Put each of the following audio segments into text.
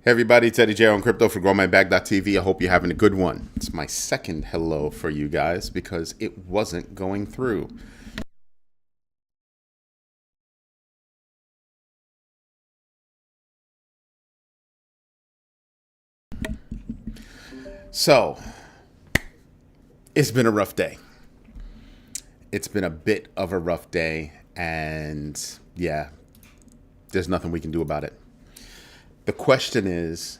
Hey everybody, Teddy J on Crypto for GrowMyBag.tv. I hope you're having a good one. It's my second hello for you guys because it wasn't going through. So, it's been a rough day. It's been a bit of a rough day, and yeah, there's nothing we can do about it. The question is,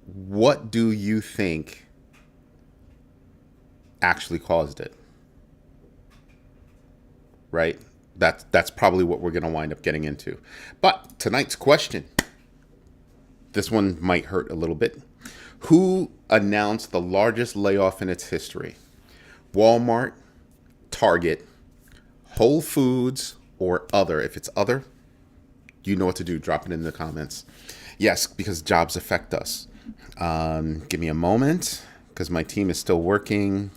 what do you think actually caused it? Right? That's probably what we're going to wind up getting into. But tonight's question, this one might hurt a little bit. Who announced the largest layoff in its history? Walmart, Target, Whole Foods, or other? If it's other, you know what to do. Drop it in the comments. Yes, because jobs affect us. Give me a moment because my team is still working.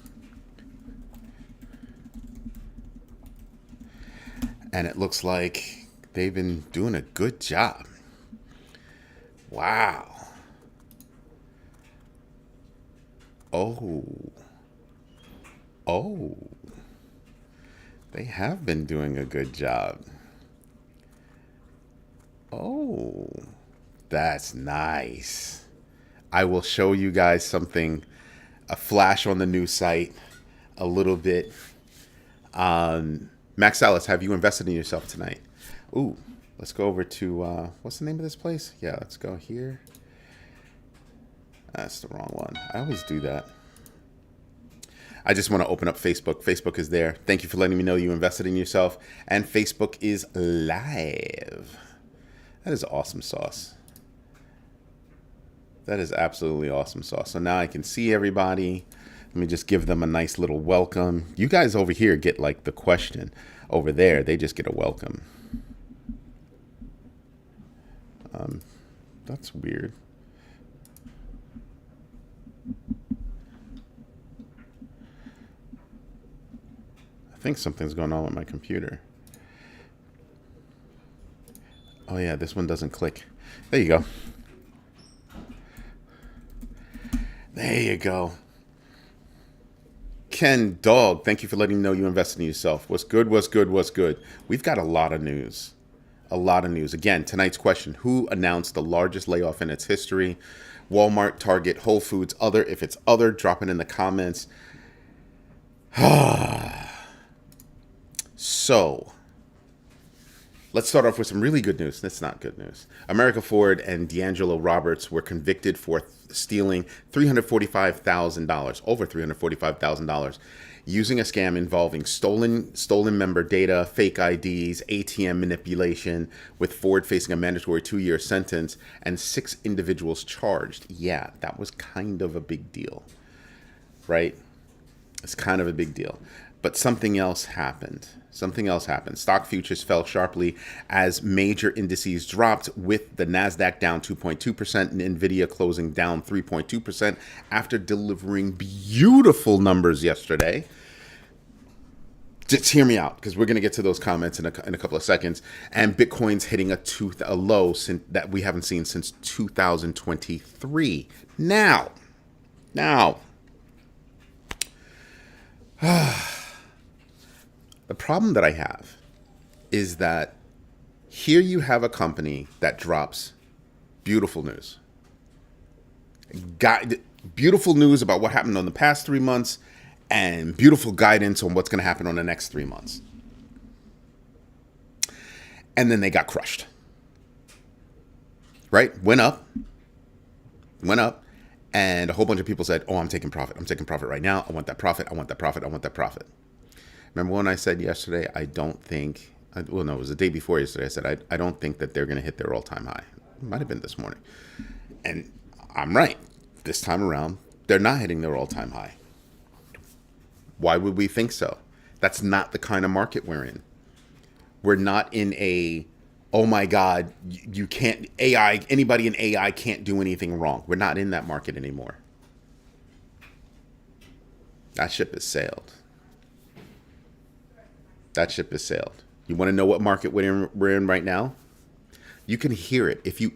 And it looks like they've been doing a good job. Wow. Oh. Oh. They have been doing a good job. Oh. That's nice. I will show you guys something, a flash on the new site, a little bit. Max Ellis, have you invested in yourself tonight? Ooh, let's go over to, what's the name of this place? Yeah, let's go here. That's the wrong one. I always do that. I just want to open up Facebook. Facebook is there. Thank you for letting me know you invested in yourself. And Facebook is live. That is awesome sauce. That is absolutely awesome sauce. So now I can see everybody. Let me just give them a nice little welcome. You guys over here get like the question. Over there, they just get a welcome. That's weird. I think something's going on with my computer. Oh yeah, this one doesn't click. There you go. There you go. Ken Dog, thank you for letting me know you invested in yourself. What's good, what's good, what's good? We've got a lot of news. A lot of news. Again, tonight's question, who announced the largest layoff in its history? Walmart, Target, Whole Foods, other. If it's other, drop it in the comments. So, let's start off with some really good news. That's not good news. America Ford and D'Angelo Roberts were convicted for stealing $345,000, over $345,000, using a scam involving stolen member data, fake IDs, ATM manipulation, with Ford facing a mandatory 2-year sentence and 6 individuals charged. Yeah, that was kind of a big deal, right? It's kind of a big deal. But something else happened. Something else happened. Stock futures fell sharply as major indices dropped, with the NASDAQ down 2.2% and NVIDIA closing down 3.2% after delivering beautiful numbers yesterday. Just hear me out, because we're going to get to those comments in a couple of seconds. And Bitcoin's hitting a low that we haven't seen since 2023. Now. The problem that I have is that here you have a company that drops beautiful news. Beautiful news about what happened on the past 3 months and beautiful guidance on what's going to happen on the next 3 months. And then they got crushed. Right? Went up. And a whole bunch of people said, oh, I'm taking profit. I'm taking profit right now. I want that profit. I want that profit. I want that profit. Remember when I said yesterday, I don't think, well, no, it was the day before yesterday. I said, I don't think that they're going to hit their all-time high. It might have been this morning. And I'm right. This time around, they're not hitting their all-time high. Why would we think so? That's not the kind of market we're in. We're not in a, oh my God, you can't, AI, anybody in AI can't do anything wrong. We're not in that market anymore. That ship has sailed. That ship has sailed. You want to know what market we're in right now? You can hear it if you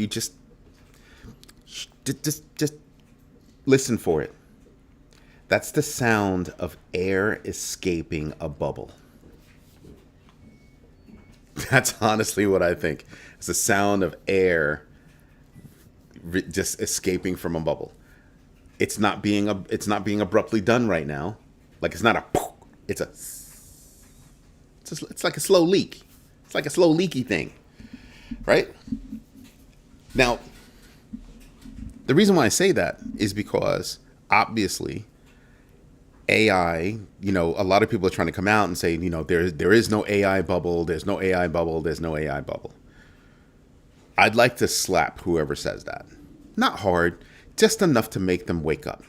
just listen for it. That's the sound of air escaping a bubble. That's honestly what I think. It's the sound of air just escaping from a bubble. It's not being abruptly done right now. Like it's not a. It's like a slow leak. It's like a slow leaky thing, right? Now, the reason why I say that is because obviously AI, a lot of people are trying to come out and say, there is no AI bubble. There's no AI bubble. There's no AI bubble. I'd like to slap whoever says that. Not hard, just enough to make them wake up,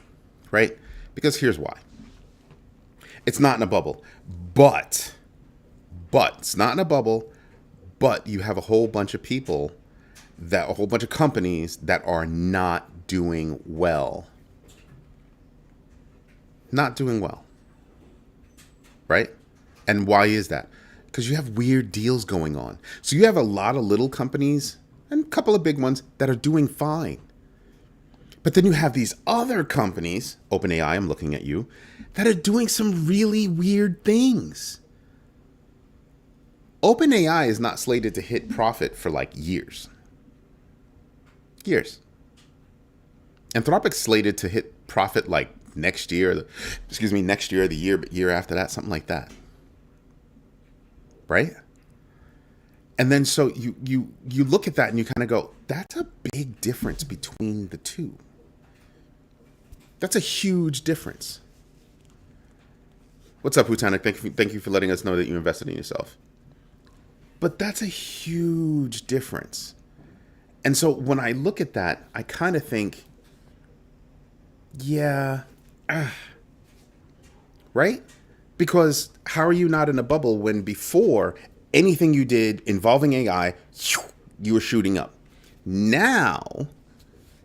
right? Because here's why. It's not in a bubble, but it's not in a bubble, but you have a whole bunch of companies that are not doing well. Not doing well, right? And why is that? Because you have weird deals going on. So you have a lot of little companies and a couple of big ones that are doing fine. But then you have these other companies, OpenAI, I'm looking at you, that are doing some really weird things. OpenAI is not slated to hit profit for like years. Anthropic's slated to hit profit like next year, the year after that, something like that. Right? And then so you look at that and you kind of go, that's a big difference between the two. That's a huge difference. What's up, Hutanic? Thank you for letting us know that you invested in yourself. But that's a huge difference. And so when I look at that, I kind of think, yeah, right? Because how are you not in a bubble when before anything you did involving AI, you were shooting up? Now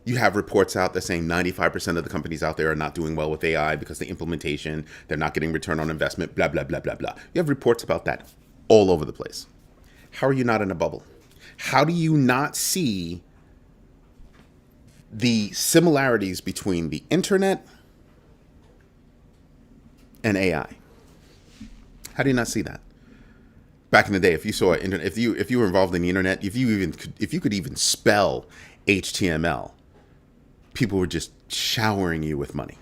you have reports out that saying 95% of the companies out there are not doing well with AI because the implementation, they're not getting return on investment, blah, blah, blah, blah, blah. You have reports about that all over the place. How are you not in a bubble? How do you not see the similarities between the internet and AI? How do you not see that? Back in the day, if you saw internet, if you were involved in the internet, if you could even spell HTML, people were just showering you with money.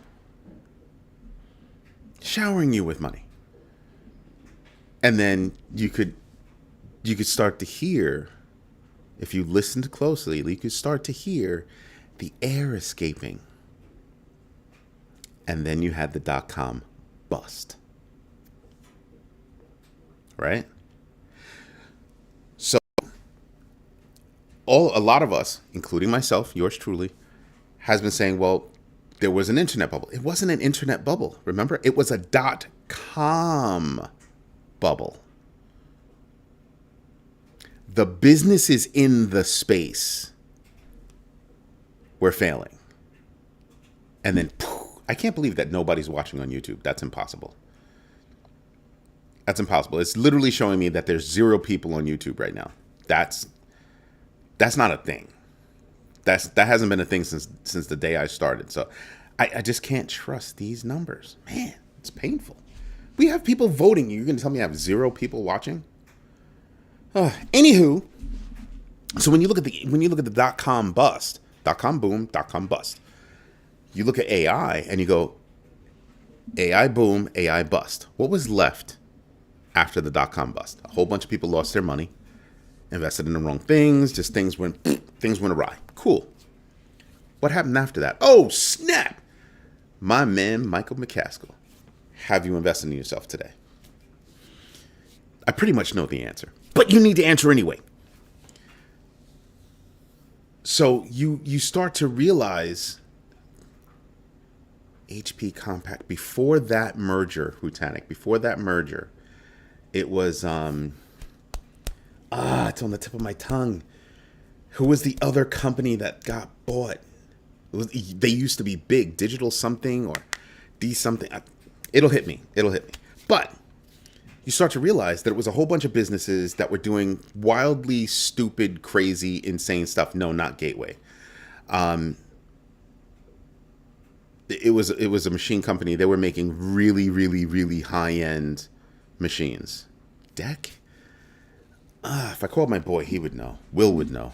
And then you could start to hear, if you listened closely, you could start to hear the air escaping. And then you had the .com bust. Right? So a lot of us, including myself, yours truly, has been saying, well, there was an internet bubble. It wasn't an internet bubble. Remember? It was a .com bubble. The businesses in the space were failing. And then, I can't believe that nobody's watching on YouTube. That's impossible. It's literally showing me that there's 0 people on YouTube right now. That's not a thing. That hasn't been a thing since the day I started. So I just can't trust these numbers. Man, it's painful. We have people voting. You're going to tell me I have 0 people watching? Anywho, so when you look at the .com bust, .com boom, .com bust, you look at AI and you go, AI boom, AI bust. What was left after the .com bust? A whole bunch of people lost their money, invested in the wrong things, just things went awry. Cool. What happened after that? Oh, snap! My man, Michael McCaskill. Have you invested in yourself today? I pretty much know the answer, but you need to answer anyway. So you start to realize HP Compact, before that merger, Hutanic, it was it's on the tip of my tongue. Who was the other company that got bought? They used to be big, Digital something or D something. It'll hit me. But you start to realize that it was a whole bunch of businesses that were doing wildly stupid, crazy, insane stuff. No, not Gateway. It was a machine company. They were making really, really, really high end machines. Deck. If I called my boy, he would know. Will would know.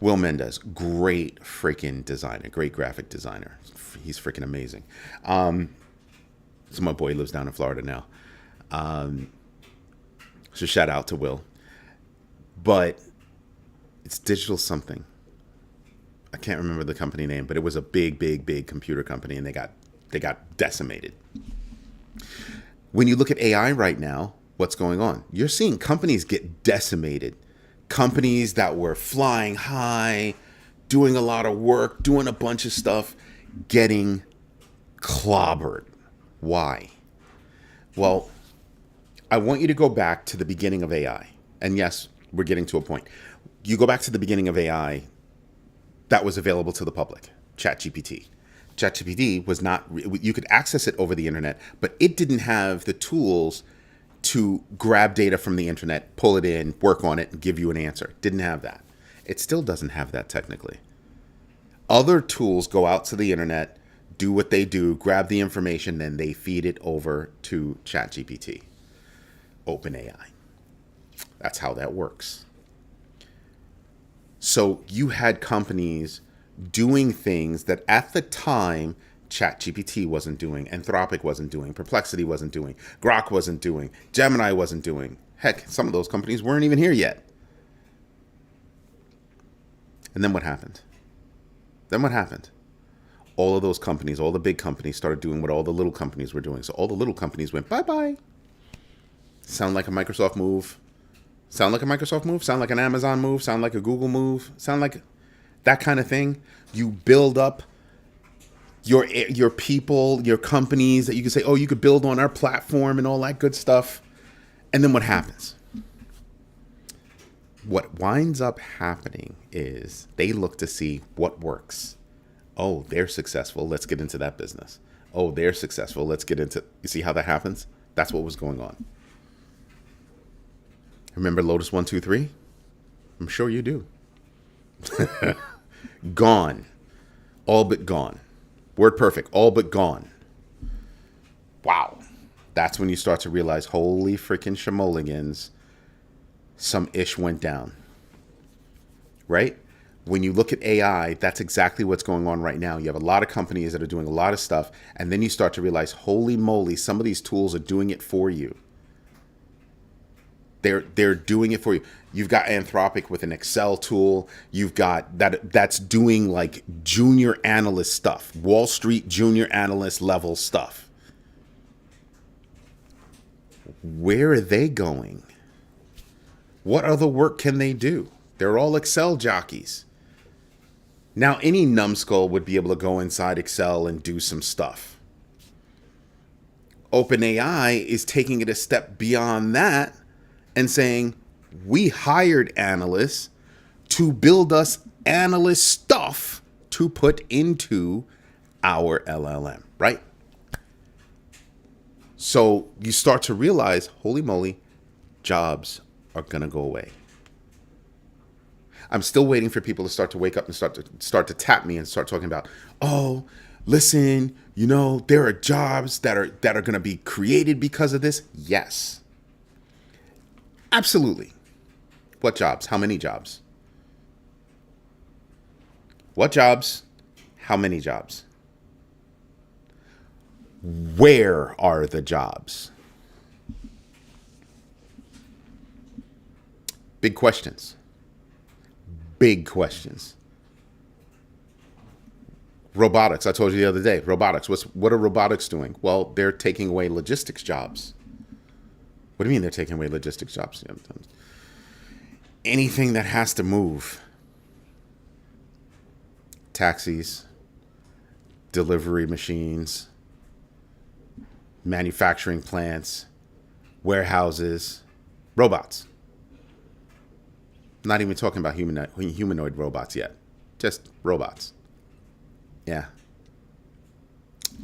Will Mendez, great freaking designer, great graphic designer. He's freaking amazing. So my boy lives down in Florida now. So shout out to Will. But it's digital something. I can't remember the company name, but it was a big, big, big computer company, and they got decimated. When you look at AI right now, what's going on? You're seeing companies get decimated. Companies that were flying high, doing a lot of work, doing a bunch of stuff, getting clobbered. Why? Well, I want you to go back to the beginning of AI. And yes, we're getting to a point. You go back to the beginning of AI that was available to the public, ChatGPT. ChatGPT was not, you could access it over the internet, but it didn't have the tools to grab data from the internet, pull it in, work on it, and give you an answer. Didn't have that. It still doesn't have that technically. Other tools go out to the internet, do what they do, grab the information, then they feed it over to ChatGPT, OpenAI. That's how that works. So you had companies doing things that at the time ChatGPT wasn't doing, Anthropic wasn't doing, Perplexity wasn't doing, Grok wasn't doing, Gemini wasn't doing. Heck, some of those companies weren't even here yet. And then what happened? All of those companies, all the big companies started doing what all the little companies were doing. So all the little companies went bye-bye. Sound like a Microsoft move? Sound like a Microsoft move? Sound like an Amazon move? Sound like a Google move? Sound like that kind of thing? You build up your people, your companies that you can say, oh, you could build on our platform and all that good stuff. And then what happens? What winds up happening is they look to see what works. Oh, they're successful. Let's get into that business. Oh, they're successful. Let's get into, you see how that happens? That's what was going on. Remember Lotus 1-2-3? I'm sure you do. Gone. All but gone. Word perfect. All but gone. Wow. That's when you start to realize, holy freaking shamoligans, some ish went down. Right? When you look at AI, that's exactly what's going on right now. You have a lot of companies that are doing a lot of stuff, and then you start to realize, holy moly, some of these tools are doing it for you. They're doing it for you. You've got Anthropic with an Excel tool. You've got that's doing like junior analyst stuff, Wall Street junior analyst level stuff. Where are they going? What other work can they do? They're all Excel jockeys. Now, any numbskull would be able to go inside Excel and do some stuff. OpenAI is taking it a step beyond that and saying, we hired analysts to build us analyst stuff to put into our LLM, right? So you start to realize, holy moly, jobs are going to go away. I'm still waiting for people to start to wake up and start to tap me and start talking about, oh, listen, you know, there are jobs that are going to be created because of this. Yes. Absolutely. What jobs? How many jobs? What jobs? How many jobs? Where are the jobs? Big questions. Big questions. Robotics. I told you the other day. Robotics. What are robotics doing? Well, they're taking away logistics jobs. What do you mean they're taking away logistics jobs? Anything that has to move. Taxis, delivery machines, manufacturing plants, warehouses, robots. Not even talking about humanoid robots yet. Just robots. Yeah.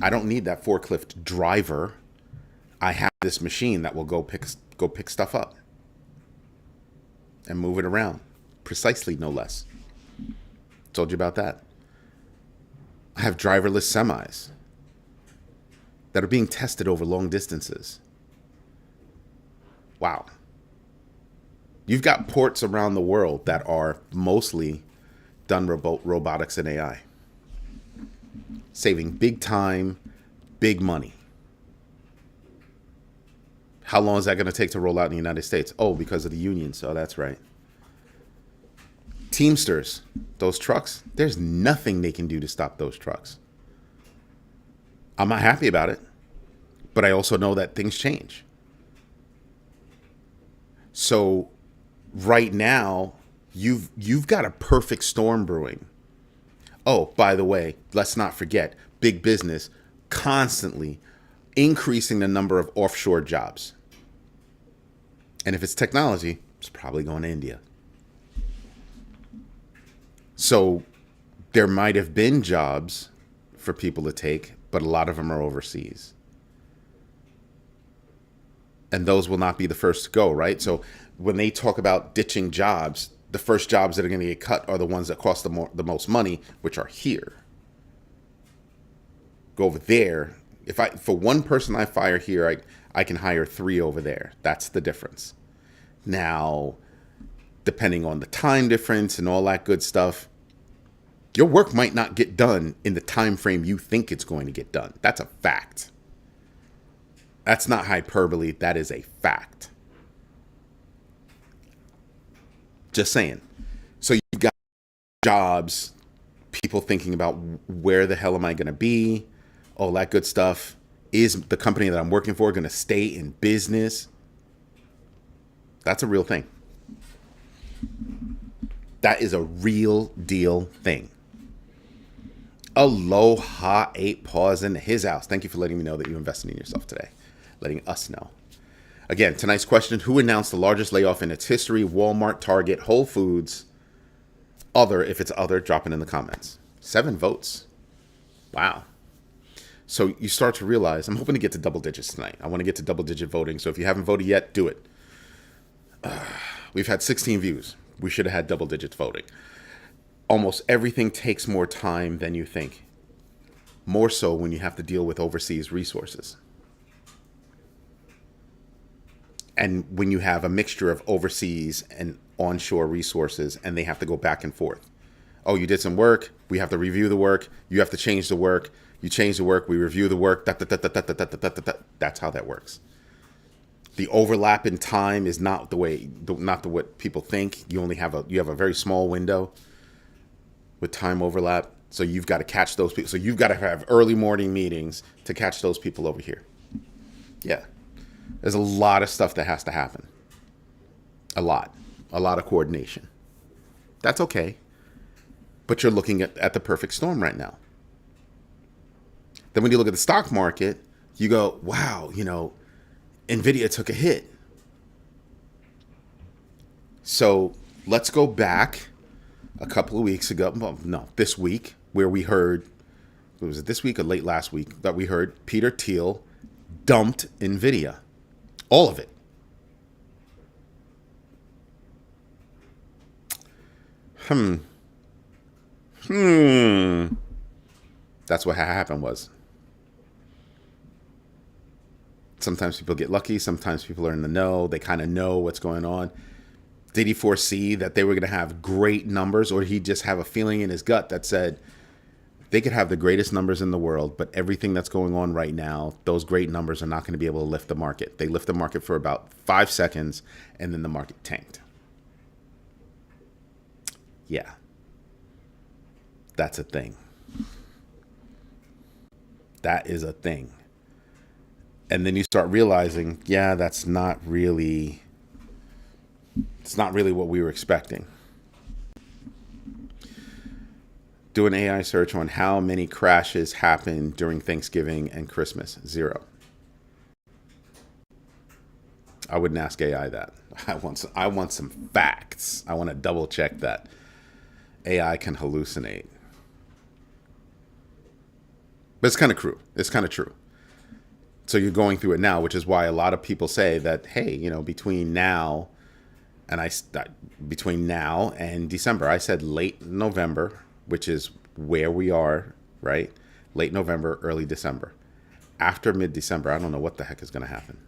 I don't need that forklift driver. I have this machine that will go pick stuff up and move it around precisely, no less. Told you about that. I have driverless semis that are being tested over long distances. Wow. You've got ports around the world that are mostly done robotics and AI, saving big time, big money. How long is that going to take to roll out in the United States? Oh, because of the unions. So that's right. Teamsters, those trucks, there's nothing they can do to stop those trucks. I'm not happy about it, but I also know that things change. So right now, you've got a perfect storm brewing. Oh, by the way, let's not forget, big business constantly increasing the number of offshore jobs. And if it's technology, it's probably going to India. So there might have been jobs for people to take, but a lot of them are overseas. And those will not be the first to go, right? So when they talk about ditching jobs, the first jobs that are going to get cut are the ones that cost the most money, which are here. Go over there. For one person I fire here, I can hire 3 over there. That's the difference. Now, depending on the time difference and all that good stuff, your work might not get done in the time frame you think it's going to get done. That's a fact. That's not hyperbole. That is a fact. Just saying. So you've got jobs, people thinking about where the hell am I going to be, all that good stuff. Is the company that I'm working for going to stay in business? That's a real thing. That is a real deal thing. Aloha 8 Paws in his house. Thank you for letting me know that you invested in yourself today. Letting us know. Again, tonight's question, who announced the largest layoff in its history? Walmart, Target, Whole Foods, other, if it's other, drop it in the comments. 7 votes. Wow. So you start to realize, I'm hoping to get to double digits tonight. I want to get to double digit voting. So if you haven't voted yet, do it. We've had 16 views. We should have had double digits voting. Almost everything takes more time than you think. More so when you have to deal with overseas resources. And when you have a mixture of overseas and onshore resources and they have to go back and forth. Oh, you did some work. We have to review the work. You have to change the work. You change the work. We review the work. That's how that works. The overlap in time is not what people think. You have a very small window with time overlap. So you've got to catch those people. So you've got to have early morning meetings to catch those people over here. Yeah. There's a lot of stuff that has to happen. A lot of coordination. That's okay. But you're looking at the perfect storm right now. Then when you look at the stock market, you go, wow, Nvidia took a hit. So let's go back a couple of weeks ago. Well, no, this week, where we heard, was it this week or late last week, that we heard Peter Thiel dumped Nvidia. All of it. That's what happened was. Sometimes people get lucky. Sometimes people are in the know. They kind of know what's going on. Did he foresee that they were going to have great numbers, or did he just have a feeling in his gut that said they could have the greatest numbers in the world, but everything that's going on right now, those great numbers are not going to be able to lift the market. They lift the market for about 5 seconds, and then the market tanked. Yeah. That's a thing. That is a thing. And then you start realizing, yeah, it's not really what we were expecting. Do an AI search on how many crashes happen during Thanksgiving and Christmas. 0. I wouldn't ask AI that. I want some facts. I want to double check that. AI can hallucinate. But it's kind of true. It's kind of true. So you're going through it now, which is why a lot of people say that, hey, between now and between now and December, I said late November, which is where we are, right? Late November, early December. After mid-December, I don't know what the heck is going to happen.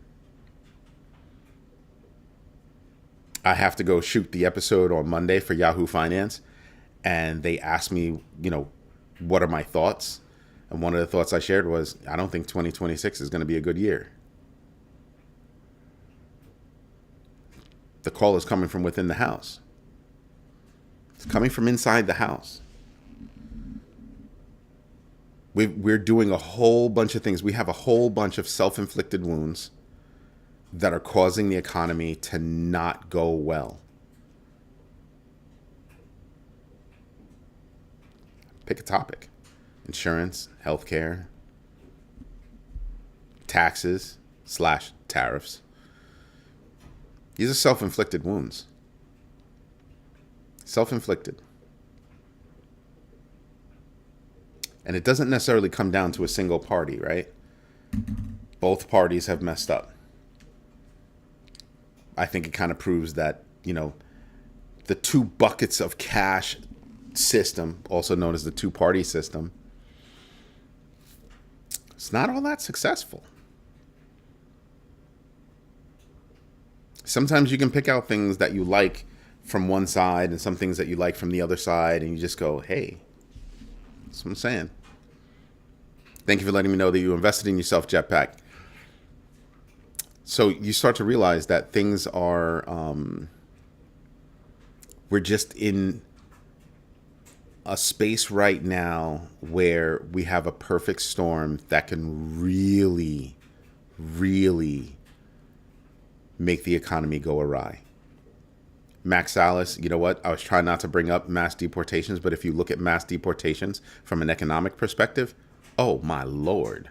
I have to go shoot the episode on Monday for Yahoo Finance, and they asked me, what are my thoughts? And one of the thoughts I shared was, I don't think 2026 is going to be a good year. The call is coming from within the house. It's coming from inside the house. We're doing a whole bunch of things. We have a whole bunch of self-inflicted wounds that are causing the economy to not go well. Pick a topic. Insurance, healthcare, taxes / tariffs. These are self-inflicted wounds. Self-inflicted. And it doesn't necessarily come down to a single party, right? Both parties have messed up. I think it kind of proves that, the two buckets of cash system, also known as the two-party system, it's not all that successful. Sometimes you can pick out things that you like from one side and some things that you like from the other side, and you just go, hey, that's what I'm saying. Thank you for letting me know that you invested in yourself, Jetpack. So you start to realize that things are, we're just in a space right now where we have a perfect storm that can really, really make the economy go awry. Max Alice, you know what? I was trying not to bring up mass deportations, but if you look at mass deportations from an economic perspective, oh my Lord.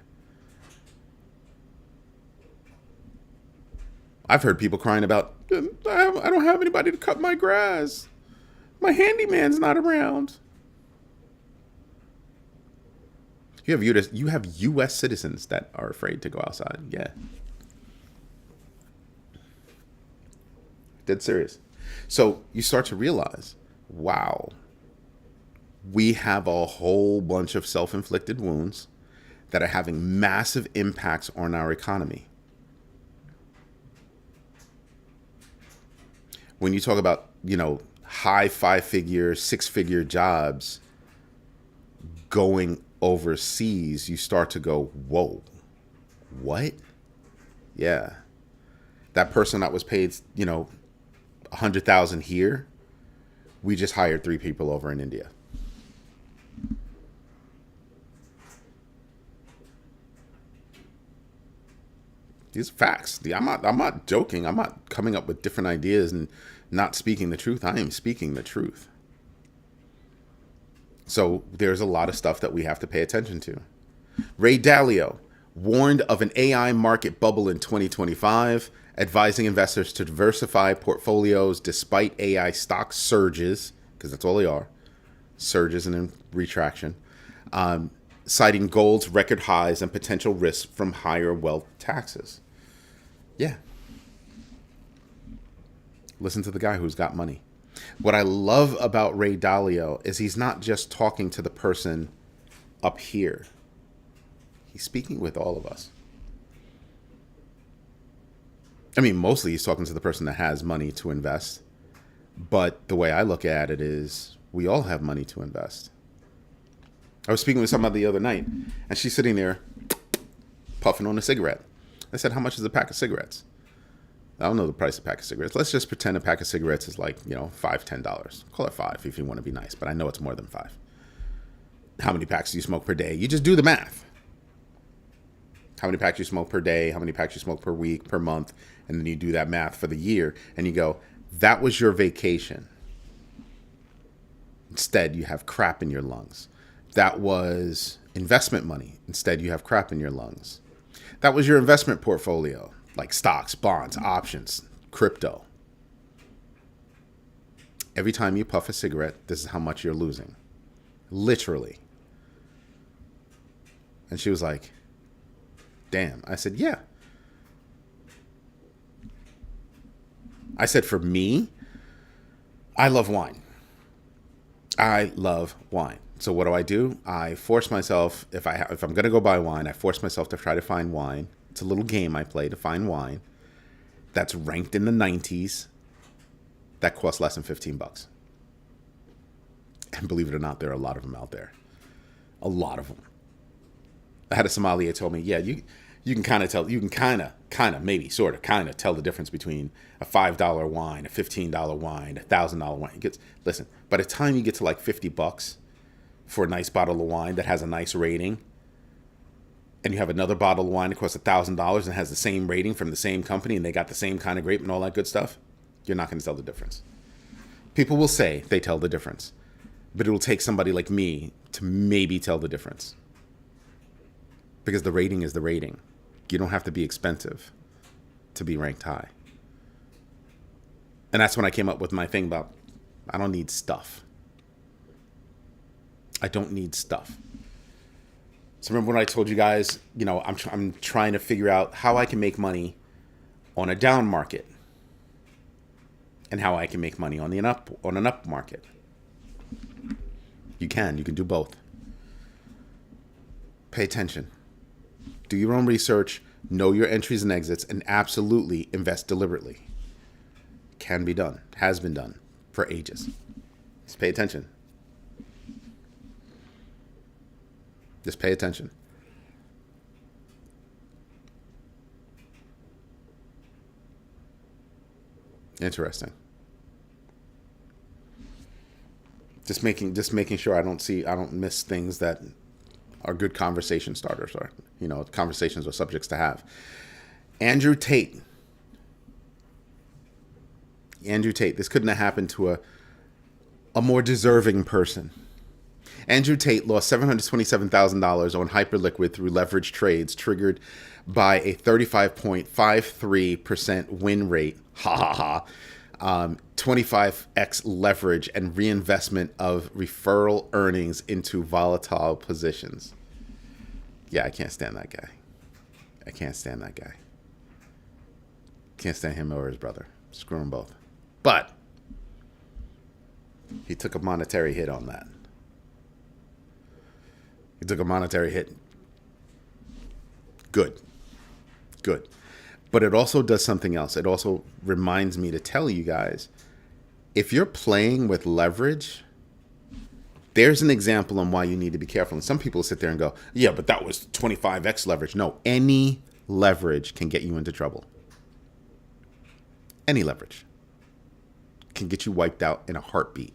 I've heard people crying about, I don't have anybody to cut my grass. My handyman's not around. You have U.S. citizens that are afraid to go outside. Yeah. Dead serious. So you start to realize, wow, we have a whole bunch of self-inflicted wounds that are having massive impacts on our economy. When you talk about, high 5-figure, 6-figure jobs going overseas, you start to go, whoa, what? Yeah. That person that was paid, $100,000 here, we just hired 3 people over in India. These are facts. I'm not joking. I'm not coming up with different ideas and not speaking the truth. I am speaking the truth. So there's a lot of stuff that we have to pay attention to. Ray Dalio warned of an AI market bubble in 2025, advising investors to diversify portfolios despite AI stock surges, because that's all they are, surges and then retraction, citing gold's record highs and potential risks from higher wealth taxes. Yeah. Listen to the guy who's got money. What I love about Ray Dalio is he's not just talking to the person up here. He's speaking with all of us. I mean, mostly he's talking to the person that has money to invest. But the way I look at it is we all have money to invest. I was speaking with somebody the other night, and she's sitting there puffing on a cigarette. I said, how much is a pack of cigarettes? I don't know the price of a pack of cigarettes. Let's just pretend a pack of cigarettes is like, $5, $10. Call it $5 if you want to be nice, but I know it's more than $5. How many packs do you smoke per day? You just do the math. How many packs you smoke per day? How many packs you smoke per week, per month? And then you do that math for the year, and you go, that was your vacation. Instead, you have crap in your lungs. That was investment money. Instead, you have crap in your lungs. That was your investment portfolio, like stocks, bonds, options, crypto. Every time you puff a cigarette, this is how much you're losing. Literally. And she was like, damn. I said, yeah. I said, for me, I love wine. I love wine. So what do? I force myself, if I'm going to go buy wine, I force myself to try to find wine. It's a little game I play to find wine that's ranked in the 90s that costs less than $15. And believe it or not, there are a lot of them out there. A lot of them. I had a sommelier told me, yeah, you can kind of tell, you can kind of, maybe, sort of, kind of tell the difference between a $5 wine, a $15 wine, a $1,000 wine. Listen, by the time you get to like $50 for a nice bottle of wine that has a nice rating, and you have another bottle of wine that costs $1,000 and has the same rating from the same company, and they got the same kind of grape and all that good stuff, you're not going to tell the difference. People will say they tell the difference, but it will take somebody like me to maybe tell the difference. Because the rating is the rating. You don't have to be expensive to be ranked high. And that's when I came up with my thing about, I don't need stuff. I don't need stuff. So remember when I told you guys, I'm trying to figure out how I can make money on a down market and how I can make money on an up market. You can do both. Pay attention. Do your own research, know your entries and exits, and absolutely invest deliberately. Can be done, has been done for ages. Just pay attention. Just pay attention. Interesting. Just making sure I don't miss things that are good conversation starters, or conversations or subjects to have. Andrew Tate. This couldn't have happened to a more deserving person. Andrew Tate lost $727,000 on Hyperliquid through leverage trades triggered by a 35.53% win rate. 25x leverage and reinvestment of referral earnings into volatile positions. Yeah, I can't stand that guy. Can't stand him or his brother. Screw them both. But he took a monetary hit on that. He took a monetary hit. Good. But it also does something else. It also reminds me to tell you guys, if you're playing with leverage, there's an example on why you need to be careful. And some people sit there and go, yeah, but that was 25x leverage. No, any leverage can get you into trouble. Any leverage can get you wiped out in a heartbeat.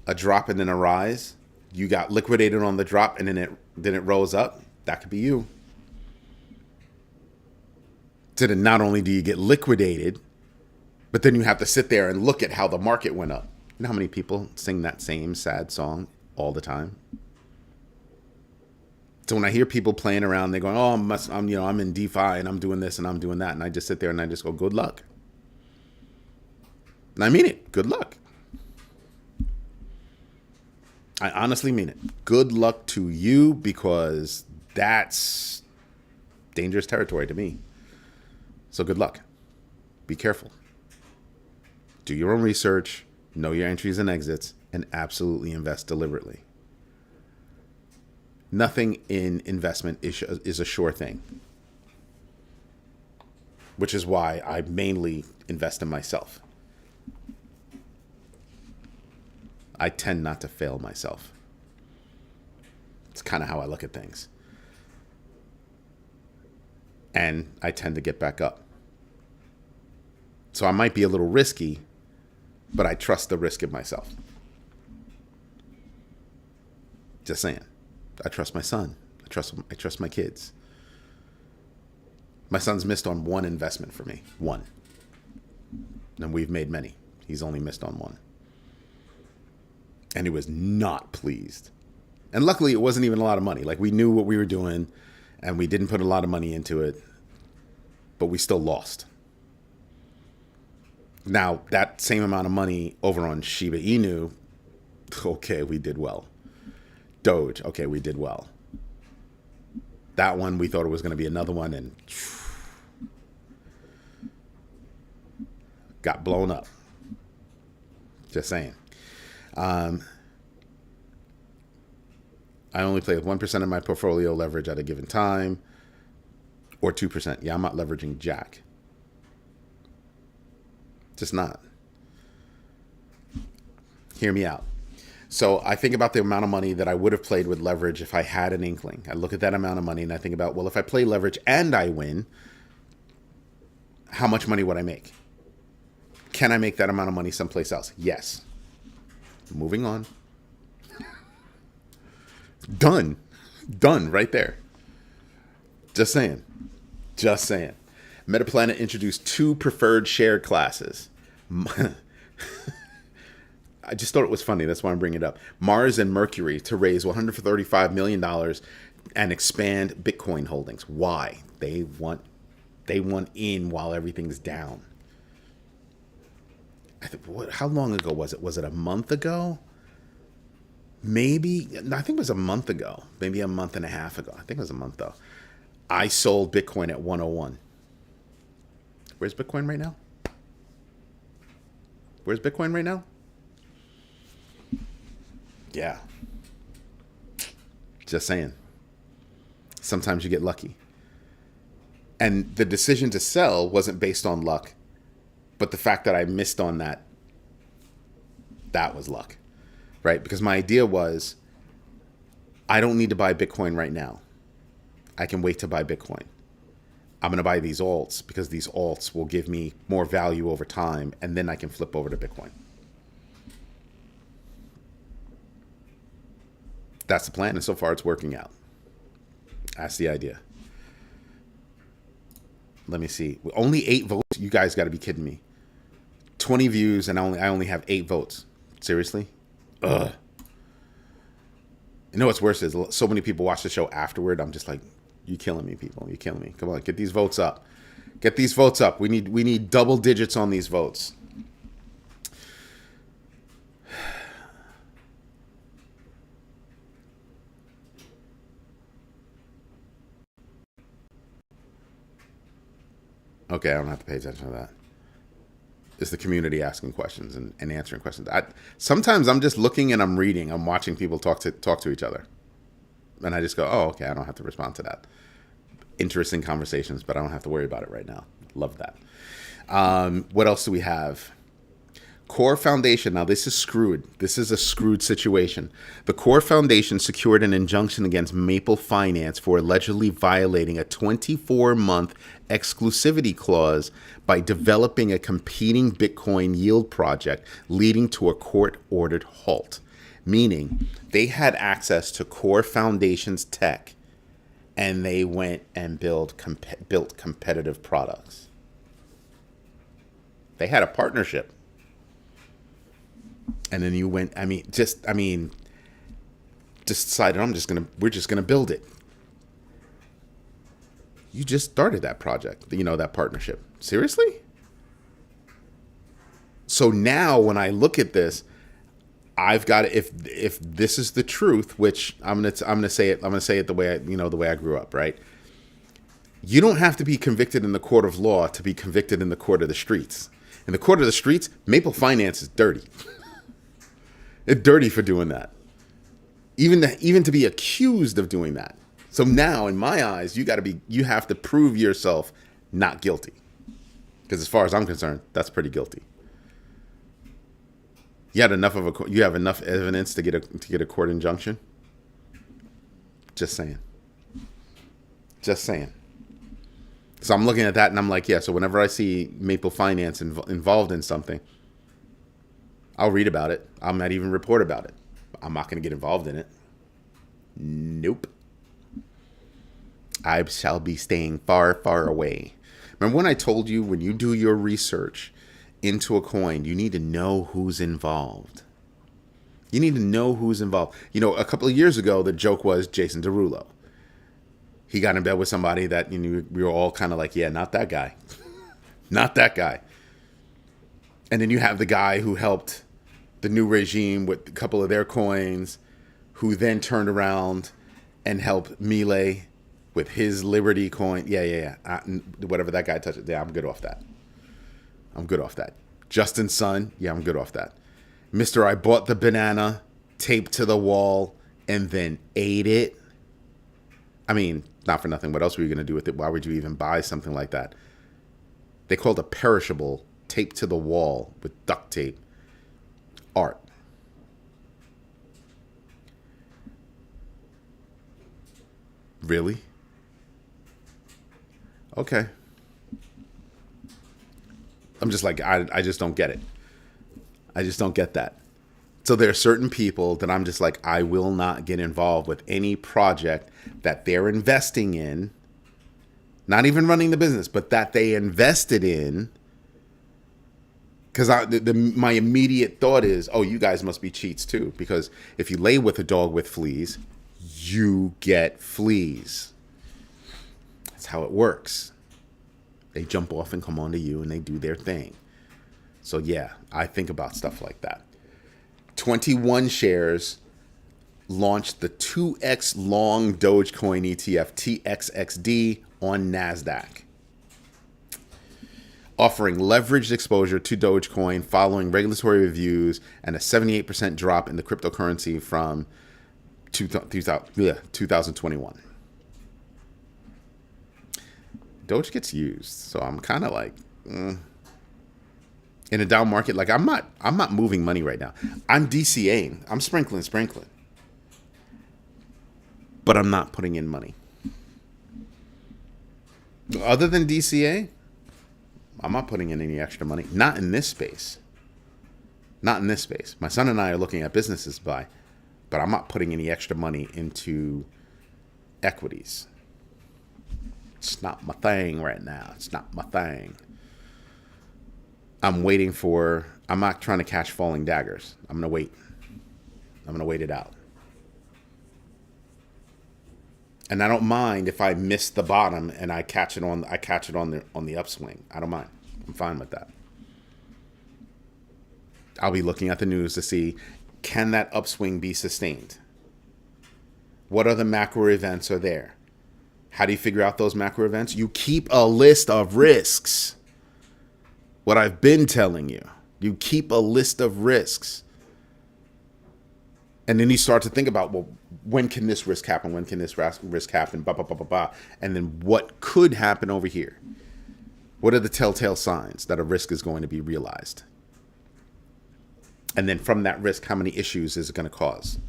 A drop and then a rise, you got liquidated on the drop and then it rose up. That could be you. So then not only do you get liquidated, but then you have to sit there and look at how the market went up. You know how many people sing that same sad song all the time? So when I hear people playing around, they're going, "Oh, I'm in DeFi and I'm doing this and I'm doing that," and I just sit there and I just go, "Good luck." And I mean it. Good luck. I honestly mean it. Good luck to you, because that's dangerous territory to me. So good luck. Be careful. Do your own research, know your entries and exits, and absolutely invest deliberately. Nothing in investment is a sure thing, which is why I mainly invest in myself. I tend not to fail myself. It's kind of how I look at things. And I tend to get back up. So I might be a little risky, but I trust the risk in myself. Just saying. I trust my son. I trust my kids. My son's missed on one investment for me. One. And we've made many. He's only missed on one. And he was not pleased. And luckily, it wasn't even a lot of money. Like, we knew what we were doing, and we didn't put a lot of money into it, but we still lost. Now, that same amount of money over on Shiba Inu, okay, we did well. Doge, okay, we did well. That one, we thought it was going to be another one, and got blown up. Just saying. I only play with 1% of my portfolio leverage at a given time, or 2%. Yeah, I'm not leveraging jack. Just not. Hear me out. So I think about the amount of money that I would have played with leverage if I had an inkling. I look at that amount of money and I think about, well, if I play leverage and I win, how much money would I make? Can I make that amount of money someplace else? Yes. Moving on. Done. Done right there. Just saying. Just saying. Metaplanet introduced 2 preferred shared classes. I just thought it was funny. That's why I'm bringing it up. Mars and Mercury to raise $135 million and expand Bitcoin holdings. Why? They want in while everything's down. How long ago was it? Was it a month ago? Maybe. I think it was a month ago. Maybe a month and a half ago. I think it was a month though. I sold Bitcoin at 101. Where's Bitcoin right now? Where's Bitcoin right now? Yeah. Just saying. Sometimes you get lucky. And the decision to sell wasn't based on luck, but the fact that I missed on that was luck, right? Because my idea was, I don't need to buy Bitcoin right now. I can wait to buy Bitcoin. I'm going to buy these alts because these alts will give me more value over time, and then I can flip over to Bitcoin. That's the plan, and so far it's working out. That's the idea. Let me see. Only 8 votes? You guys got to be kidding me. 20 views, and I only have 8 votes. Seriously? Ugh. You know what's worse is so many people watch the show afterward. I'm just like, you killing me, people. You killing me. Come on, get these votes up. Get these votes up. We need double digits on these votes. Okay, I don't have to pay attention to that. It's the community asking questions and answering questions. Sometimes I'm just looking and I'm reading. I'm watching people talk to each other. And I just go, oh, okay, I don't have to respond to that. Interesting conversations, but I don't have to worry about it right now. Love that. What else do we have? Core Foundation. Now, this is screwed. This is a screwed situation. The Core Foundation secured an injunction against Maple Finance for allegedly violating a 24-month exclusivity clause by developing a competing Bitcoin yield project, leading to a court-ordered halt. Meaning, they had access to Core Foundation's tech, and they went and built competitive products. They had a partnership. And then you went, just decided we're just gonna build it. You just started that project, that partnership. Seriously? So now when I look at this, I've got if this is the truth, which I'm gonna say it the way the way I grew up, right? You don't have to be convicted in the court of law to be convicted in the court of the streets. In the court of the streets, Maple Finance is dirty. It's dirty for doing that. Even to be accused of doing that. So now, in my eyes, you have to prove yourself not guilty. Because as far as I'm concerned, that's pretty guilty. You have enough evidence to get a court injunction. Just saying. Just saying. So I'm looking at that and I'm like, yeah. So whenever I see Maple Finance involved in something, I'll read about it. I might even report about it. I'm not going to get involved in it. Nope. I shall be staying far, far away. Remember when I told you when you do your research into a coin, you need to know who's involved. You need to know who's involved. A couple of years ago, the joke was Jason Derulo. He got in bed with somebody that we were all kind of like, yeah, not that guy. Not that guy. And then you have the guy who helped the new regime with a couple of their coins, who then turned around and helped Milei with his Liberty coin. Yeah. Whatever that guy touches. Yeah, I'm good off that. I'm good off that. Justin's son. Yeah, I'm good off that. Mr. I bought the banana, taped to the wall, and then ate it. I mean, not for nothing. What else were you going to do with it? Why would you even buy something like that? They called a perishable taped to the wall with duct tape art. Really? Okay. I'm just like, I just don't get it. I just don't get that. So there are certain people that I'm just like, I will not get involved with any project that they're investing in, not even running the business, but that they invested in. Because my immediate thought is, oh, you guys must be cheats too. Because if you lay with a dog with fleas, you get fleas. That's how it works. They jump off and come onto you and they do their thing. So yeah, I think about stuff like that. 21 shares launched the 2x long Dogecoin ETF TXXD on NASDAQ, offering leveraged exposure to Dogecoin following regulatory reviews and a 78% drop in the cryptocurrency from 2021. Doge gets used, so I'm kind of like, in a down market, like I'm not moving money right now. I'm DCAing. I'm sprinkling, but I'm not putting in money. Other than DCA, I'm not putting in any extra money. Not in this space. Not in this space. My son and I are looking at businesses to buy, but I'm not putting any extra money into equities. It's not my thing right now. It's not my thing. I'm not trying to catch falling daggers. I'm going to wait. I'm going to wait it out. And I don't mind if I miss the bottom and I catch it on the upswing. I don't mind. I'm fine with that. I'll be looking at the news to see, can that upswing be sustained? What other macro events are there? How do you figure out those macro events? You keep a list of risks. What I've been telling you. You keep a list of risks. And then you start to think about, well, when can this risk happen? When can this risk happen? Bah, bah, bah, bah, bah. And then what could happen over here? What are the telltale signs that a risk is going to be realized? And then from that risk, how many issues is it going to cause?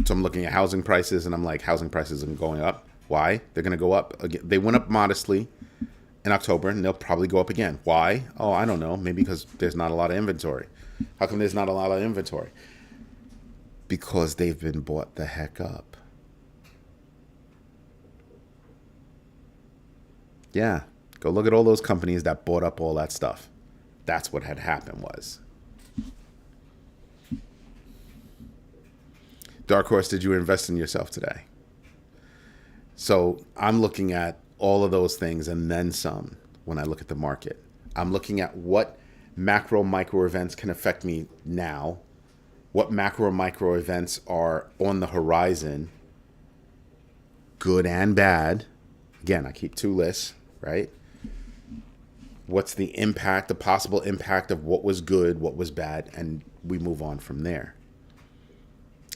So I'm looking at housing prices, and I'm like, housing prices are going up. Why? They're going to go up again. They went up modestly in October, and they'll probably go up again. Why? Oh, I don't know. Maybe because there's not a lot of inventory. How come there's not a lot of inventory? Because they've been bought the heck up. Yeah. Go look at all those companies that bought up all that stuff. That's what had happened was. Dark Horse, did you invest in yourself today? So I'm looking at all of those things and then some when I look at the market. I'm looking at what macro micro events can affect me now, what macro micro events are on the horizon, good and bad. Again, I keep two lists, right? What's the impact, the possible impact of what was good, what was bad, and we move on from there.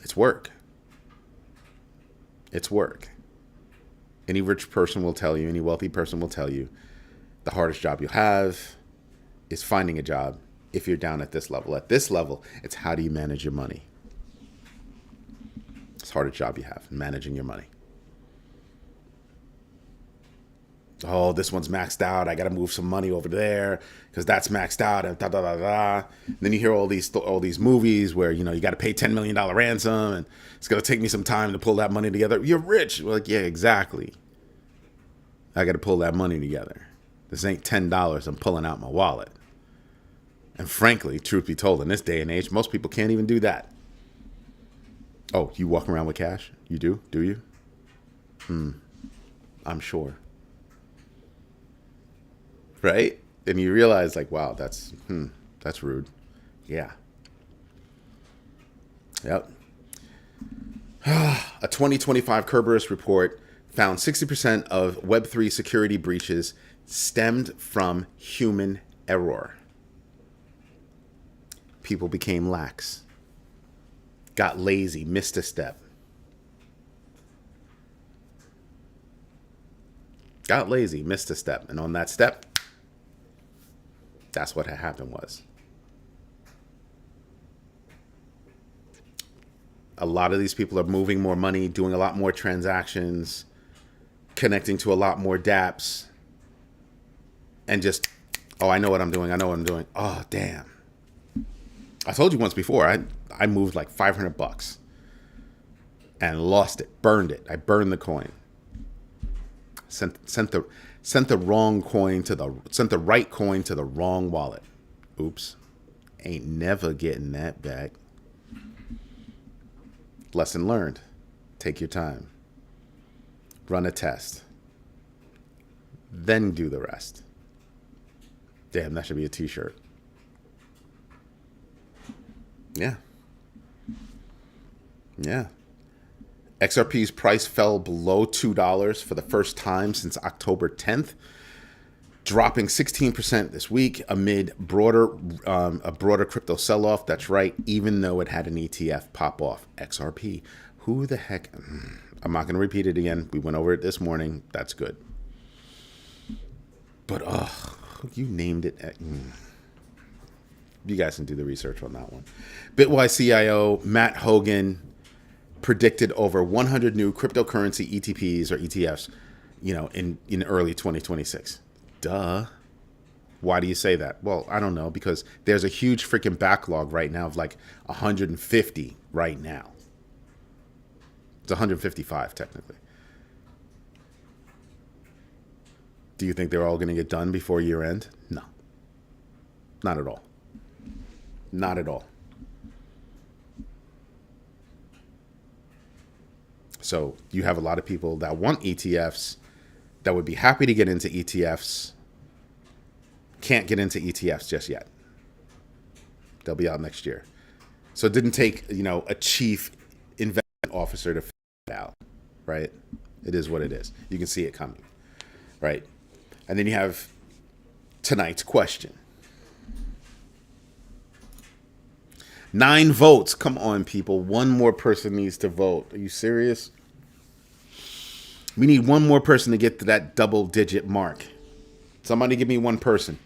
It's work. It's work. Any rich person will tell you, any wealthy person will tell you, the hardest job you have is finding a job if you're down at this level. At this level, it's how do you manage your money? It's the hardest job you have, managing your money. Oh, this one's maxed out. I got to move some money over there because that's maxed out. And da da da da. Then you hear all these movies where you got to pay $10 million ransom, and it's gonna take me some time to pull that money together. You're rich. We're like, yeah, exactly. I got to pull that money together. This ain't $10 I'm pulling out my wallet. And frankly, truth be told, in this day and age, most people can't even do that. Oh, you walk around with cash? You do? Do you? I'm sure. Right? And you realize, like, wow, that's rude. Yeah. Yep. A 2025 Kerberos report found 60% of Web3 security breaches stemmed from human error. People became lax, got lazy, missed a step. Got lazy, missed a step. And on that step, that's what had happened was. A lot of these people are moving more money, doing a lot more transactions, connecting to a lot more dApps, and just, oh, I know what I'm doing. I know what I'm doing. Oh, damn. I told you once before, I moved like $500 and lost it, burned it. I burned the coin. Sent the wrong coin to the right coin to the wrong wallet. Oops. Ain't never getting that back. Lesson learned. Take your time. Run a test. Then do the rest. Damn, that should be a t-shirt. Yeah. Yeah. XRP's price fell below $2 for the first time since October 10th, dropping 16% this week amid a broader crypto sell-off. That's right, even though it had an ETF pop off. XRP. Who the heck? I'm not going to repeat it again. We went over it this morning. That's good. But, you named it. You guys can do the research on that one. Bitwise CIO Matt Hogan predicted over 100 new cryptocurrency ETPs or ETFs, in early 2026. Duh. Why do you say that? Well, I don't know, because there's a huge freaking backlog right now of like 150 right now. It's 155 technically. Do you think they're all going to get done before year end? No. Not at all. Not at all. So you have a lot of people that want ETFs, that would be happy to get into ETFs, can't get into ETFs just yet. They'll be out next year. So it didn't take, a chief investment officer to figure it out, right? It is what it is. You can see it coming, right? And then you have tonight's question. 9 votes. Come on, people. One more person needs to vote. Are you serious? We need one more person to get to that double-digit mark. Somebody give me one person.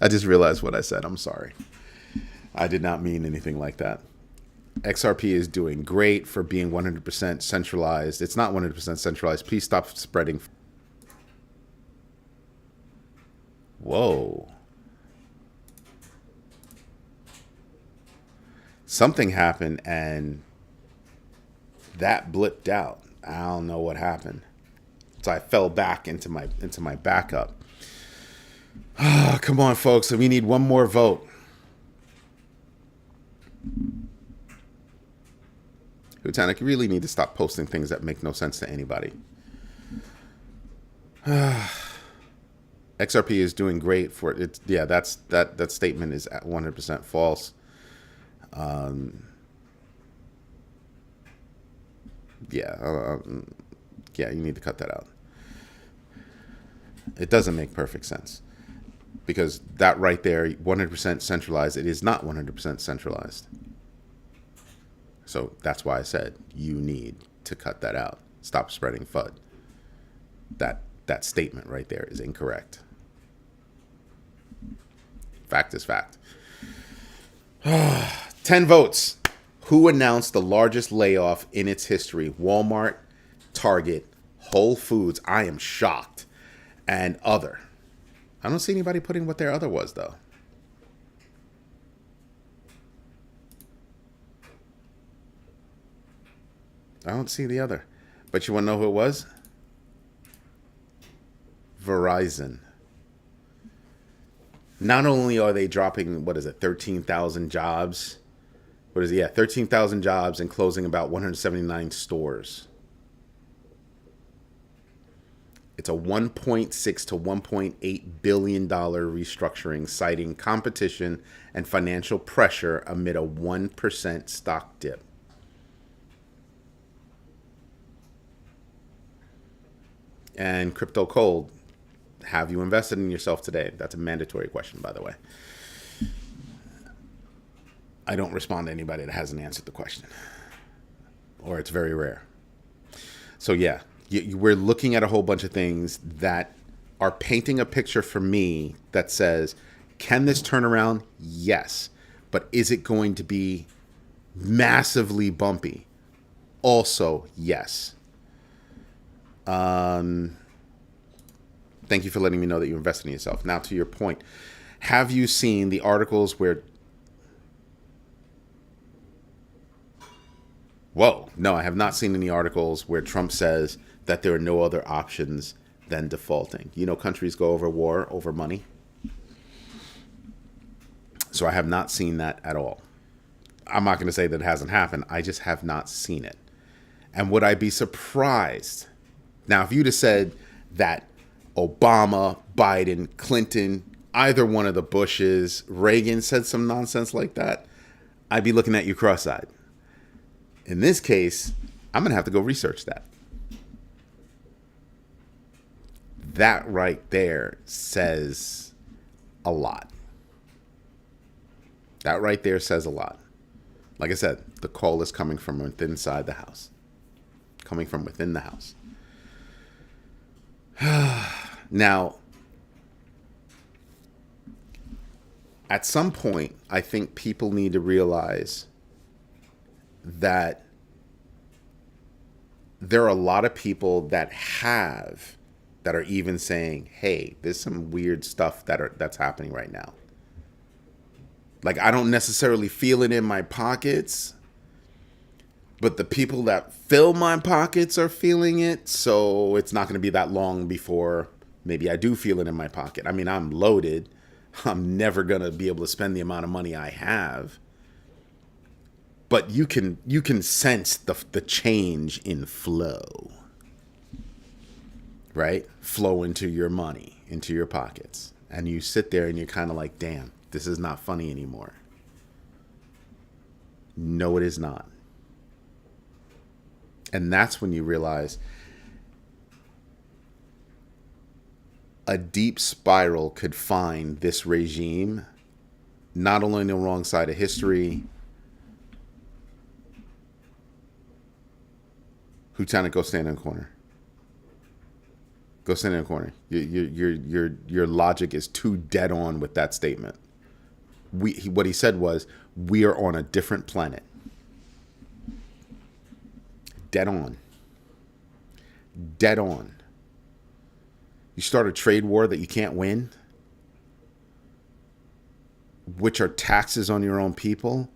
I just realized what I said. I'm sorry. I did not mean anything like that. XRP is doing great for being 100% centralized. It's not 100% centralized. Please stop spreading. Whoa. Something happened and that blipped out. I don't know what happened. So I fell back into my backup. Come on, folks. So we need one more vote. Lieutenant, you really need to stop posting things that make no sense to anybody. XRP is doing great for it. Yeah, that statement is at 100% false. Yeah, you need to cut that out. It doesn't make perfect sense, because that right there, 100% centralized, it is not 100% centralized. So that's why I said you need to cut that out. Stop spreading FUD. That statement right there is incorrect. Fact is fact. 10 votes. Who announced the largest layoff in its history? Walmart, Target, Whole Foods. I am shocked. And other. I don't see anybody putting what their other was, though. I don't see the other. But you want to know who it was? Verizon. Not only are they dropping, 13,000 jobs? 13,000 jobs and closing about 179 stores. It's a $1.6 to $1.8 billion restructuring, citing competition and financial pressure amid a 1% stock dip. And Crypto Cold, have you invested in yourself today? That's a mandatory question, by the way. I don't respond to anybody that hasn't answered the question, or it's very rare. So yeah, we're looking at a whole bunch of things that are painting a picture for me that says, can this turn around? Yes. But is it going to be massively bumpy? Also, yes. Thank you for letting me know that you invested in yourself. Now, to your point, have you seen the articles where... Whoa, no, I have not seen any articles where Trump says that there are no other options than defaulting. You know, countries go over war over money. So I have not seen that at all. I'm not going to say that it hasn't happened. I just have not seen it. And would I be surprised? Now, if you'd have said that Obama, Biden, Clinton, either one of the Bushes, Reagan said some nonsense like that, I'd be looking at you cross-eyed. In this case, I'm going to have to go research that. That right there says a lot. That right there says a lot. Like I said, the call is coming from within inside the house. Coming from within the house. Now, at some point, I think people need to realize that there are a lot of people that are even saying, hey, there's some weird stuff that's happening right now. Like, I don't necessarily feel it in my pockets, but the people that fill my pockets are feeling it. So it's not going to be that long before maybe I do feel it in my pocket. I mean, I'm loaded. I'm never going to be able to spend the amount of money I have. But you can sense the change in flow, right? Flow into your money, into your pockets. And you sit there and you're kind of like, damn, this is not funny anymore. No, it is not. And that's when you realize a deep spiral could find this regime, not only on the wrong side of history. Lieutenant, go stand in the corner. Go stand in the corner. Your logic is too dead on with that statement. What he said was, we are on a different planet. Dead on. Dead on. You start a trade war that you can't win, which are taxes on your own people.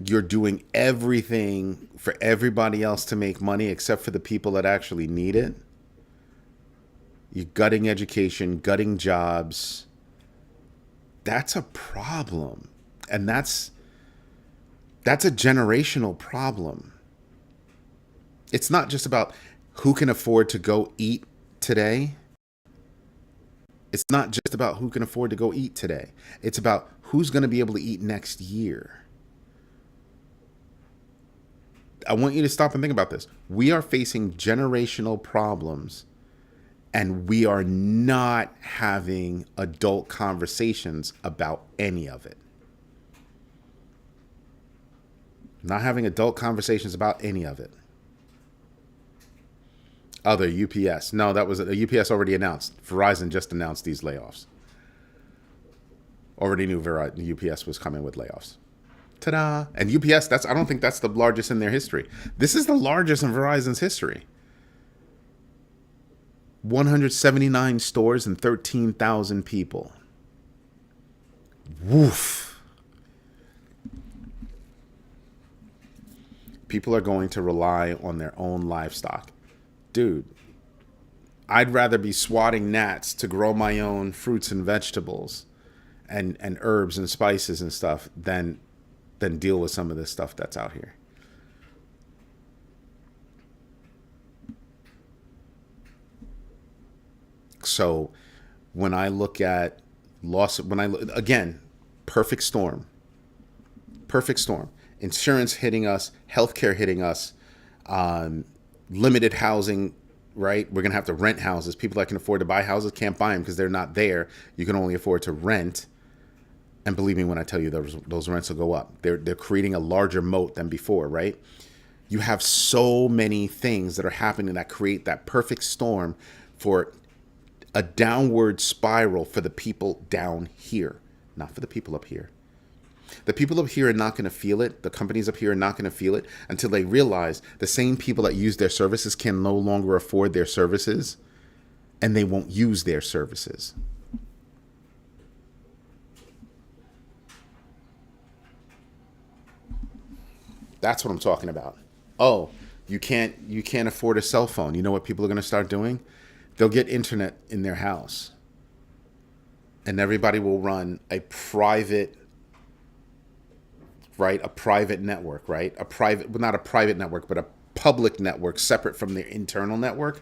You're doing everything for everybody else to make money except for the people that actually need it. You're gutting education, gutting jobs. That's a problem. And that's a generational problem. It's not just about who can afford to go eat today. It's not just about who can afford to go eat today. It's about who's going to be able to eat next year. I want you to stop and think about this. We are facing generational problems, and we are not having adult conversations about any of it. Not having adult conversations about any of it. Other UPS. No, that was UPS already announced. Verizon just announced these layoffs. Already knew UPS was coming with layoffs. Ta-da! And UPS, I don't think that's the largest in their history. This is the largest in Verizon's history. 179 stores and 13,000 people. Woof. People are going to rely on their own livestock. Dude, I'd rather be swatting gnats to grow my own fruits and vegetables and herbs and spices and stuff than deal with some of this stuff that's out here. So when I look at again, perfect storm, insurance hitting us, healthcare hitting us, limited housing, right? We're going to have to rent houses. People that can afford to buy houses can't buy them because they're not there. You can only afford to rent. And believe me when I tell you those rents will go up. They're creating a larger moat than before, right? You have so many things that are happening that create that perfect storm for a downward spiral for the people down here, not for the people up here. The people up here are not going to feel it. The companies up here are not going to feel it until they realize the same people that use their services can no longer afford their services, and they won't use their services. That's what I'm talking about. Oh, you can't afford a cell phone. You know what people are going to start doing? They'll get internet in their house, and everybody will run a private, right? A private network, right? Not a private network, but a public network separate from their internal network.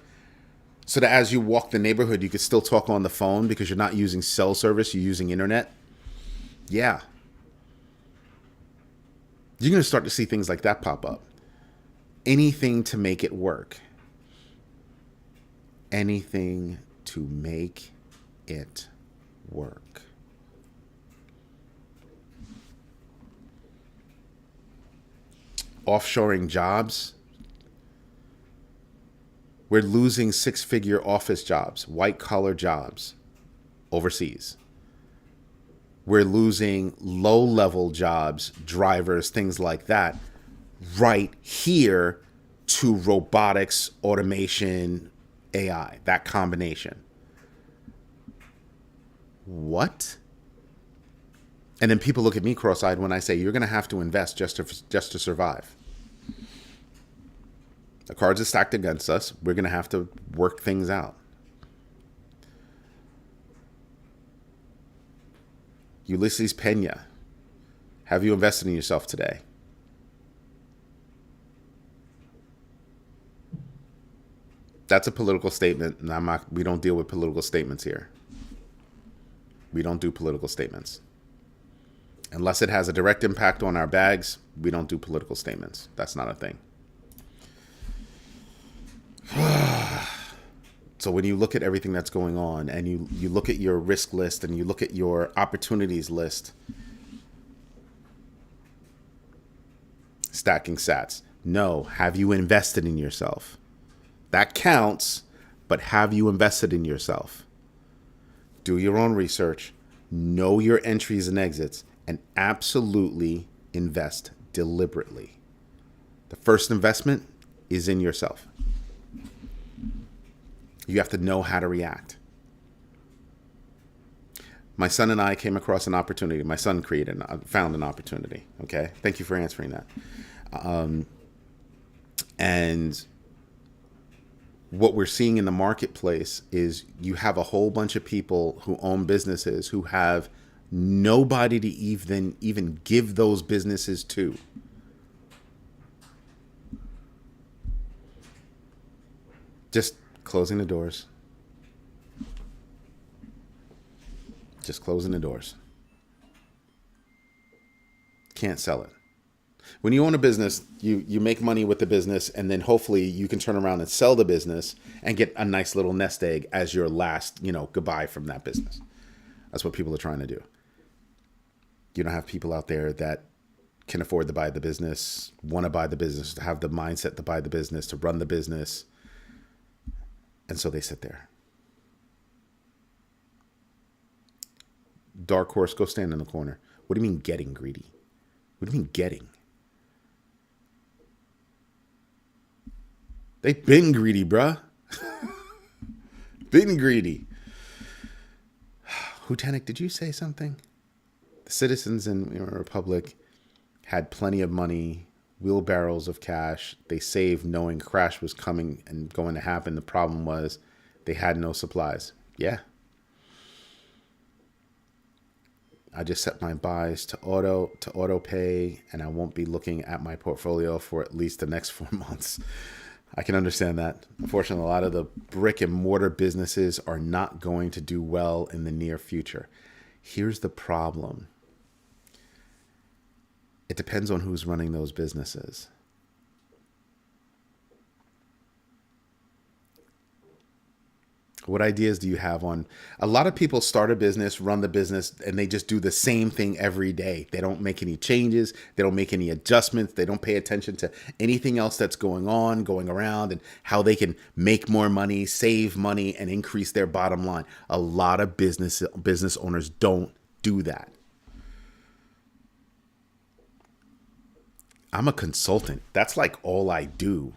So that as you walk the neighborhood, you could still talk on the phone because you're not using cell service, you're using internet. Yeah. You're going to start to see things like that pop up. Anything to make it work. Anything to make it work. Offshoring jobs. We're losing six-figure office jobs, white-collar jobs overseas. We're losing low-level jobs, drivers, things like that, right here to robotics, automation, AI, that combination. What? And then people look at me cross-eyed when I say, you're going to have to invest just to survive. The cards are stacked against us. We're going to have to work things out. Ulysses Pena, have you invested in yourself today? That's a political statement, and we don't deal with political statements here. We don't do political statements. Unless it has a direct impact on our bags, we don't do political statements. That's not a thing. So when you look at everything that's going on and you look at your risk list and you look at your opportunities list, stacking sats. No, have you invested in yourself? That counts, but have you invested in yourself? Do your own research, know your entries and exits, and absolutely invest deliberately. The first investment is in yourself. You have to know how to react. My son and I came across an opportunity. My son found an opportunity. Okay, thank you for answering that. And what we're seeing in the marketplace is you have a whole bunch of people who own businesses who have nobody to even give those businesses to. Just closing the doors. Just closing the doors. Can't sell it. When you own a business, you make money with the business, and then hopefully you can turn around and sell the business and get a nice little nest egg as your last, goodbye from that business. That's what people are trying to do. You don't have people out there that can afford to buy the business, want to buy the business, to have the mindset to buy the business, to run the business. And so they sit there. Dark horse, go stand in the corner. What do you mean getting greedy? What do you mean getting? They've been greedy, bruh. Been greedy. Lieutenant, did you say something? The citizens in the Republic had plenty of money, wheelbarrows of cash. They saved knowing a crash was coming and going to happen. The problem was they had no supplies. Yeah. I just set my buys to auto pay, and I won't be looking at my portfolio for at least the next 4 months. I can understand that. Unfortunately, a lot of the brick and mortar businesses are not going to do well in the near future. Here's the problem. It depends on who's running those businesses. What ideas do you have on? A lot of people start a business, run the business, and they just do the same thing every day. They don't make any changes. They don't make any adjustments. They don't pay attention to anything else that's going on, going around, and how they can make more money, save money, and increase their bottom line. A lot of business owners don't do that. I'm a consultant. That's like all I do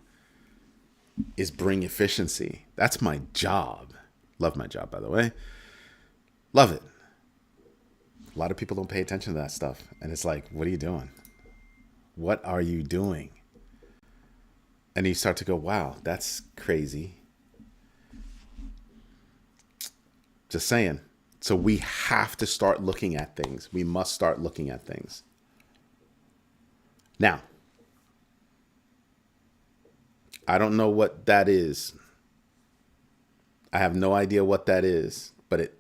is bring efficiency. That's my job. Love my job, by the way. Love it. A lot of people don't pay attention to that stuff. And it's like, what are you doing? What are you doing? And you start to go, wow, that's crazy. Just saying. So we have to start looking at things. We must start looking at things. Now, I don't know what that is. I have no idea what that is, but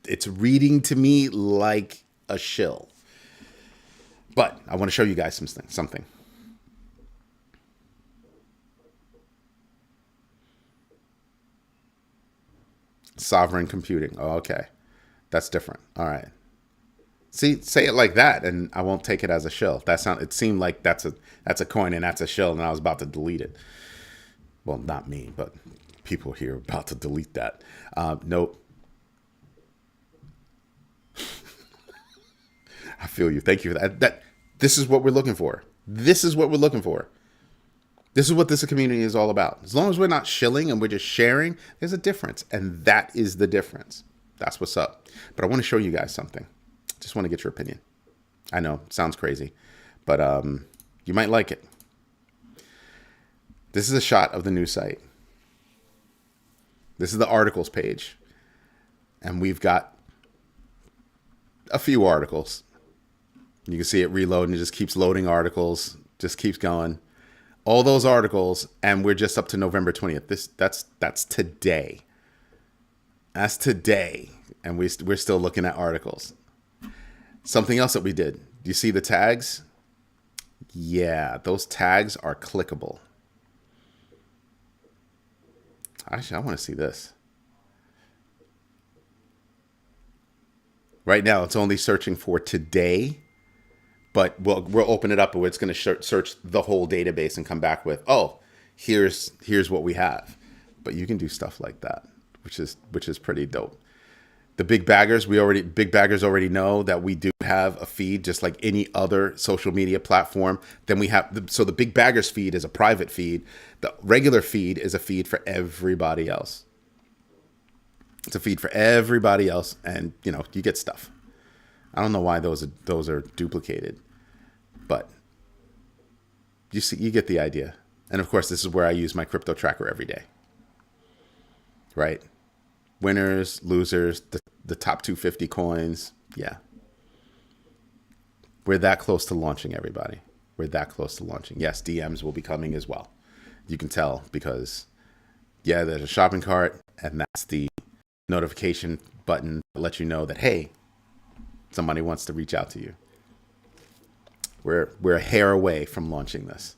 it's reading to me like a shill. But I want to show you guys something. Sovereign computing. Oh, okay. That's different. All right. See, say it like that, and I won't take it as a shill. It seemed like that's a coin and that's a shill, and I was about to delete it. Well, not me, but people here are about to delete that. Nope. I feel you. Thank you for that. This is what we're looking for. This is what we're looking for. This is what this community is all about. As long as we're not shilling and we're just sharing, there's a difference, and that is the difference. That's what's up. But I want to show you guys something. Just want to get your opinion. I know, it sounds crazy, but you might like it. This is a shot of the new site. This is the articles page. And we've got a few articles. You can see it reloading. It just keeps loading articles. Just keeps going. All those articles, and we're just up to November 20th. That's today. That's today. And we're still looking at articles. Something else that we did. Do you see the tags? Yeah, those tags are clickable. Actually, I want to see this. Right now, it's only searching for today, but we'll open it up and it's going to search the whole database and come back with, oh, here's what we have. But you can do stuff like that, which is pretty dope. The big baggers, big baggers already know that we do have a feed just like any other social media platform. Then we have, so the big baggers feed is a private feed. The regular feed is a feed for everybody else. It's a feed for everybody else. And you get stuff. I don't know why those are duplicated, but you get the idea. And of course, this is where I use my crypto tracker every day, right? Winners, losers, the top 250 coins. Yeah. We're that close to launching, everybody. We're that close to launching. Yes, DMs will be coming as well. You can tell because, yeah, there's a shopping cart, and that's the notification button that lets you know that, hey, somebody wants to reach out to you. We're a hair away from launching this.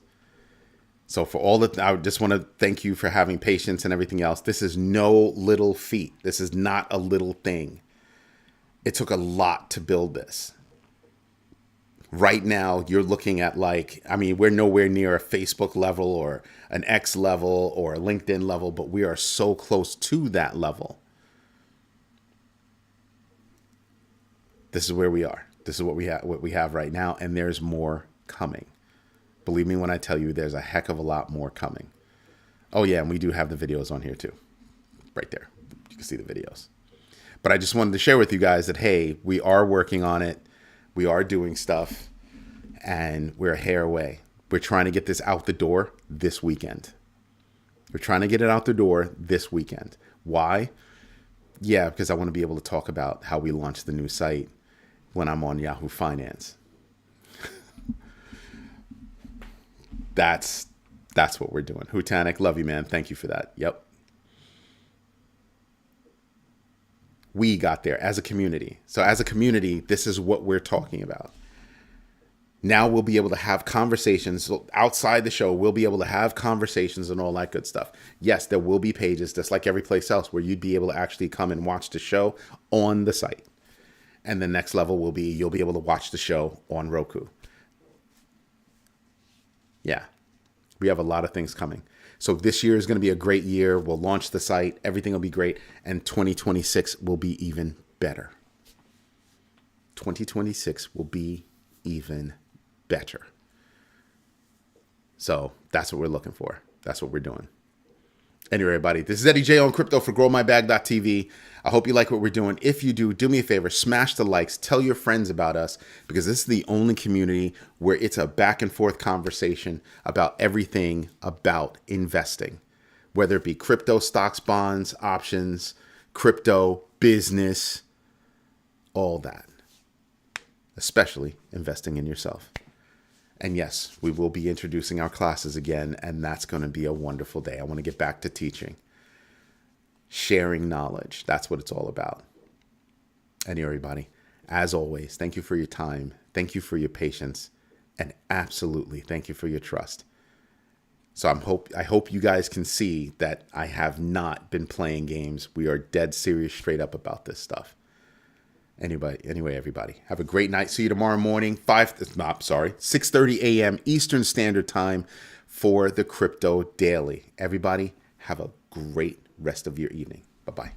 So for all that, I just want to thank you for having patience and everything else. This is no little feat. This is not a little thing. It took a lot to build this. Right now, you're looking at we're nowhere near a Facebook level or an X level or a LinkedIn level, but we are so close to that level. This is where we are. This is what we have right now, and there's more coming. Believe me when I tell you there's a heck of a lot more coming. Oh, yeah, and we do have the videos on here, too. Right there. You can see the videos. But I just wanted to share with you guys that, hey, we are working on it. We are doing stuff, and we're a hair away. We're trying to get this out the door this weekend. We're trying to get it out the door this weekend. Why? Yeah, because I want to be able to talk about how we launched the new site when I'm on Yahoo Finance. That's That's what we're doing. Hutanic, love you, man. Thank you for that. Yep. We got there as a community. So as a community, this is what we're talking about. Now we'll be able to have conversations outside the show. We'll be able to have conversations and all that good stuff. Yes, there will be pages just like every place else where you'd be able to actually come and watch the show on the site. And the next level will be you'll be able to watch the show on Roku. Yeah, we have a lot of things coming. So this year is going to be a great year. We'll launch the site. Everything will be great. And 2026 will be even better. 2026 will be even better. So that's what we're looking for. That's what we're doing. Anyway, everybody, this is Eddie J on crypto for growmybag.tv. I hope you like what we're doing. If you do me a favor, smash the likes, tell your friends about us, because this is the only community where it's a back and forth conversation about everything about investing, whether it be crypto, stocks, bonds, options, crypto, business, all that, especially investing in yourself. And yes, we will be introducing our classes again, and that's going to be a wonderful day. I want to get back to teaching, sharing knowledge. That's what it's all about. Anyway, everybody, as always, thank you for your time. Thank you for your patience. And absolutely, thank you for your trust. So I hope you guys can see that I have not been playing games. We are dead serious, straight up about this stuff. Anyway, everybody, have a great night. See you tomorrow morning, 6:30 a.m. Eastern Standard Time for the Crypto Daily. Everybody, have a great rest of your evening. Bye-bye.